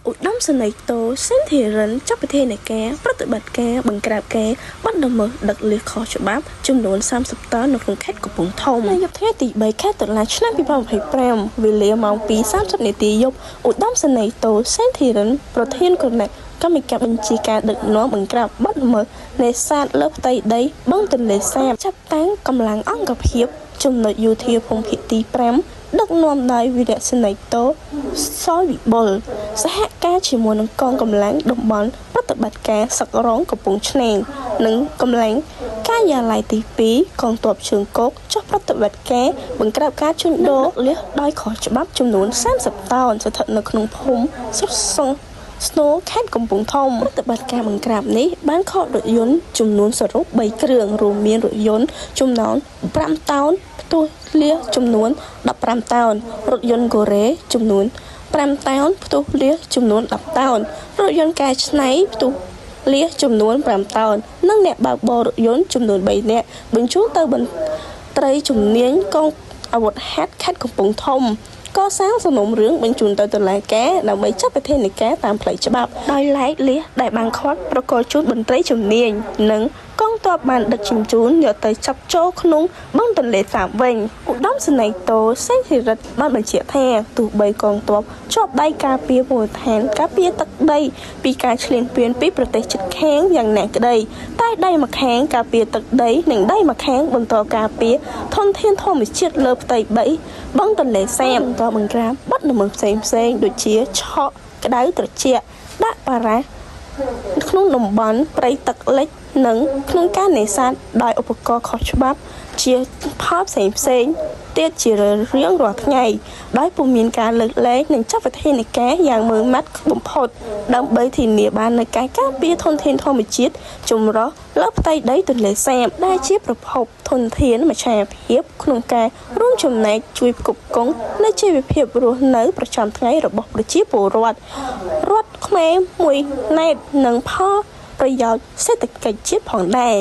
ឧត្តមសេនីយ៍តូសេនធីរិនចាប់ប្រធានការប្រតិបត្តិការបង្ក្រាបការបណ្ដំណើរដឹកលិះខុសច្បាប់ចំនួន30តោននៅក្នុងខេត្តកំពង់ធំនៅយប់ថ្ងៃទី3ខែតុលាឆ្នាំ2025វេលាម៉ោង 2:30 នាទីយប់ឧត្តមសេនីយ៍តូសេនធីរិនប្រធានគណៈកម្មការបញ្ជាការដឹកនាំបង្ក្រាបបណ្ដំណើរនេសាទលើផ្ទៃដីបឹងទន្លេសាបចាប់តាំងកម្លាំងអង្គភាពចំណុចយោធាភូមិភាគទី5ដឹកនាំដោយវីរៈសេនីយ៍តូសយវិបុលសហការជាមួយនឹងកងកម្លាំងតំបន់ប្រតិបត្តិការសឹករងកំពង់ឆ្នាំងនិងកម្លាំងការិយាល័យទី2កងទ័ពជើងគោកចុះប្រតិបត្តិការបង្ក្រាបការជួញដូរលះដោយខុសច្បាប់ចំនួន30តោនស្ថិតនៅក្នុងភូមិសុខសង្ឃស្នូខេត្តកំពង់ធំប្រតិបត្តិការបង្ក្រាបនេះបានខករថយន្តចំនួនសរុប3គ្រឿងរួមមានរថយន្តចំណោម5តោនផ្ទុះលះចំនួន15តោនរថយន្តកូរ៉េចំនួន5តោនផ្ទុះលះចំនួន10តោនរថយន្តកែច្នៃផ្ទុះលះចំនួន5តោននិងអ្នកបើកបររថយន្តចំនួន3នាក់បញ្ជូនទៅមន្ត្រីជំនាញកងអាវុធហត្ថខេត្តកំពង់ធំកសាងសំណុំរឿងបញ្ជូនទៅតុលាការដើម្បីចាប់ប្រធានការតាមផ្លូវច្បាប់ដោយឡែកលះដែលបានខាត់ប្រកល់ជូនមន្ត្រីជំនាញនិងកងទ័ពបានដឹកជញ្ជូនយកទៅចាប់ចូលក្នុងបឹងទន្លេសាបវិញឧត្តមសេនីយ៍តូសេនធីរិនបានបញ្ជាក់ថាទោះបីកងទ័ពជាប់ដៃការពារមូលដ្ឋានការពារទឹកដីពីការឈ្លានពានពីប្រទេសជិតខាងយ៉ាងណាក្តីតែដៃម្ខាងការពារទឹកដីនិងដៃម្ខាងបន្តការពារធនធានធម្មជាតិលើផ្ទៃដីបឹងទន្លេសាបបន្តបង្ក្រាបបទល្មើសផ្សេងដូចជាឆក់ក្តៅត្រជាក់ដាក់បារ៉ាក្នុងតំបន់ព្រៃទឹកលិចនិងក្នុងការនេសាទដោយឧបករណ៍ខុសច្បាប់ជាផលផ្សេងទៀតជារៀងរាល់ថ្ងៃដោយពុំមានការលើកលែងនិងចាប់វិធានការយ៉ាងម៉ឺងម៉ាត់បំផុតដើម្បីធានាបាននូវការការពារធនធានធម្មជាតិចម្រុះលើផ្ទៃដីទន្លេសាបដែលជាប្រភពធនធានមច្ឆភាពក្នុងការរួមចំណែកជួយផ្គត់ផ្គង់នូវជីវភាពរស់នៅប្រចាំថ្ងៃរបស់ប្រជាពលរដ្ឋខ្មែរមួយណែតនិងផលប្រយោជន៍សេដ្ឋកិច្ចជាតិផងដែរ